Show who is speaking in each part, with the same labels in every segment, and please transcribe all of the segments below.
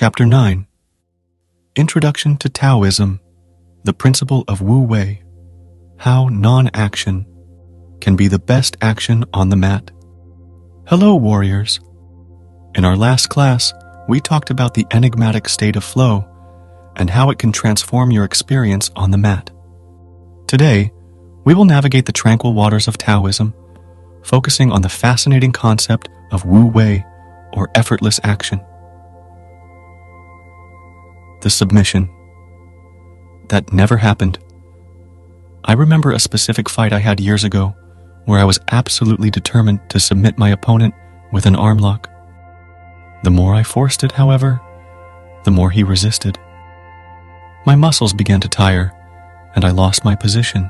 Speaker 1: Chapter 9. Introduction to Taoism, the principle of Wu Wei, how non-action can be the best action on the mat. Hello, warriors. In our last class, we talked about the enigmatic state of flow and how it can transform your experience on the mat. Today, we will navigate the tranquil waters of Taoism, focusing on the fascinating concept of Wu Wei, or effortless action. The submission. That never happened. I remember a specific fight I had years ago where I was absolutely determined to submit my opponent with an arm lock. The more I forced it, however, the more he resisted. My muscles began to tire, and I lost my position.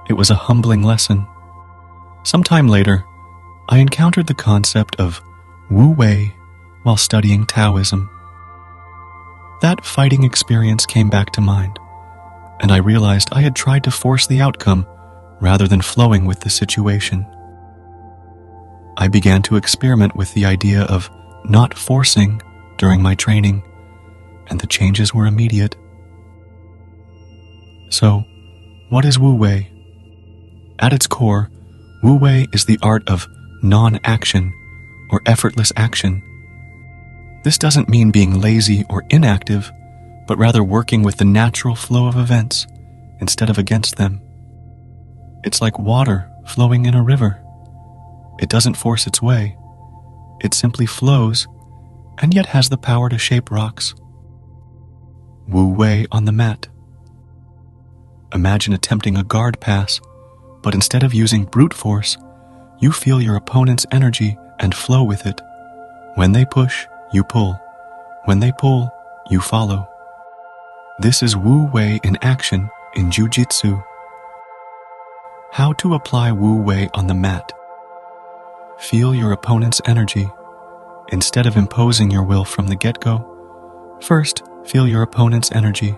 Speaker 1: It was a humbling lesson. Sometime later, I encountered the concept of Wu Wei while studying Taoism. That fighting experience came back to mind, and I realized I had tried to force the outcome rather than flowing with the situation. I began to experiment with the idea of not forcing during my training, and the changes were immediate. So, what is Wu Wei? At its core, Wu Wei is the art of non-action or effortless action. This doesn't mean being lazy or inactive, but rather working with the natural flow of events instead of against them. It's like water flowing in a river. It doesn't force its way. It simply flows and yet has the power to shape rocks. Wu Wei on the mat. Imagine attempting a guard pass, but instead of using brute force, you feel your opponent's energy and flow with it. When they push, you pull. When they pull, you follow. This is Wu Wei in action in Jiu-Jitsu. How to apply Wu Wei on the mat. Feel your opponent's energy. Instead of imposing your will from the get-go, first feel your opponent's energy.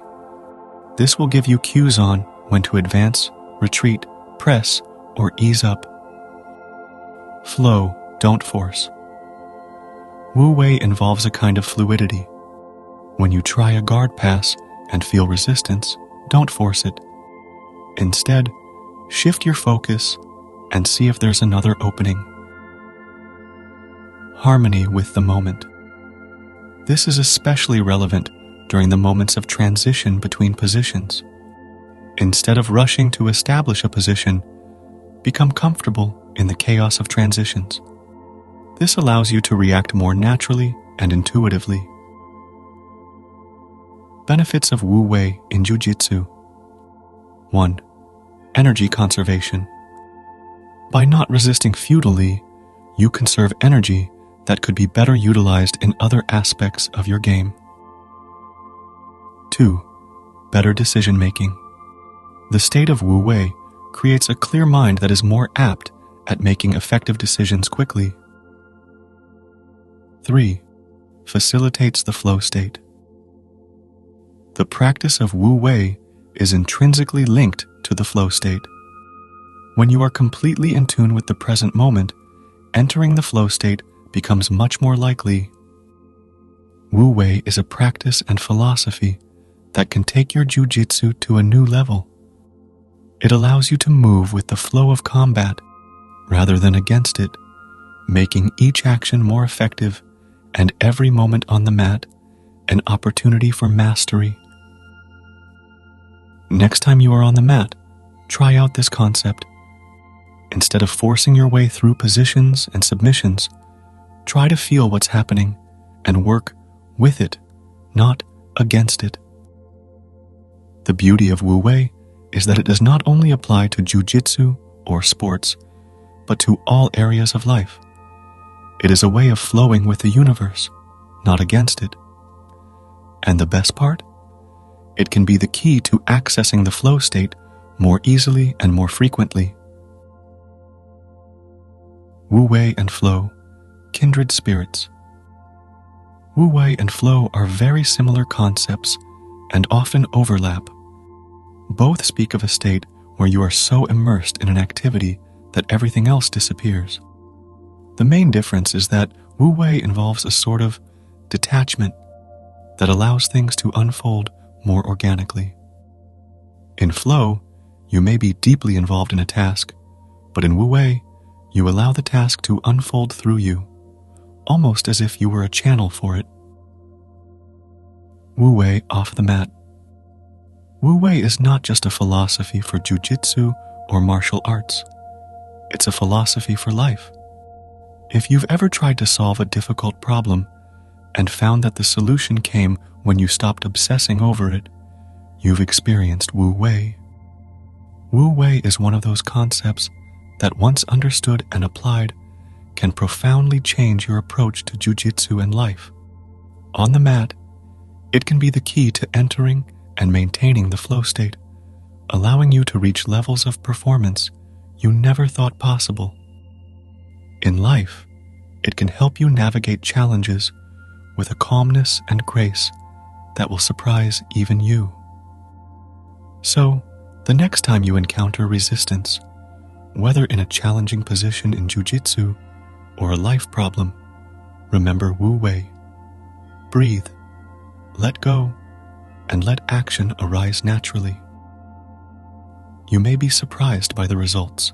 Speaker 1: This will give you cues on when to advance, retreat, press, or ease up. Flow, don't force. Wu Wei involves a kind of fluidity. When you try a guard pass and feel resistance, don't force it. Instead, shift your focus and see if there's another opening. Harmony with the moment. This is especially relevant during the moments of transition between positions. Instead of rushing to establish a position, become comfortable in the chaos of transitions. This allows you to react more naturally and intuitively. Benefits of Wu Wei in Jiu-Jitsu. 1. Energy conservation. By not resisting futilely, you conserve energy that could be better utilized in other aspects of your game. 2. Better decision-making. The state of Wu Wei creates a clear mind that is more apt at making effective decisions quickly. 3. Facilitates the flow state. The practice of Wu Wei is intrinsically linked to the flow state. When you are completely in tune with the present moment, entering the flow state becomes much more likely. Wu Wei is a practice and philosophy that can take your jiu-jitsu to a new level. It allows you to move with the flow of combat rather than against it, making each action more effective and every moment on the mat an opportunity for mastery. Next time you are on the mat, try out this concept. Instead of forcing your way through positions and submissions, try to feel what's happening and work with it, not against it. The beauty of Wu Wei is that it does not only apply to jiu-jitsu or sports, but to all areas of life. It is a way of flowing with the universe, not against it. And the best part? It can be the key to accessing the flow state more easily and more frequently. Wu Wei and flow, kindred spirits. Wu Wei and flow are very similar concepts and often overlap. Both speak of a state where you are so immersed in an activity that everything else disappears. The main difference is that Wu Wei involves a sort of detachment that allows things to unfold more organically. In flow, you may be deeply involved in a task, but in Wu Wei, you allow the task to unfold through you, almost as if you were a channel for it. Wu Wei off the mat. Wu Wei is not just a philosophy for jiu-jitsu or martial arts. It's a philosophy for life. If you've ever tried to solve a difficult problem and found that the solution came when you stopped obsessing over it, you've experienced Wu Wei. Wu Wei is one of those concepts that, once understood and applied, can profoundly change your approach to jiu-jitsu and life. On the mat, it can be the key to entering and maintaining the flow state, allowing you to reach levels of performance you never thought possible. In life, it can help you navigate challenges with a calmness and grace that will surprise even you. So, the next time you encounter resistance, whether in a challenging position in jiu-jitsu or a life problem, remember Wu Wei. Breathe, let go, and let action arise naturally. You may be surprised by the results.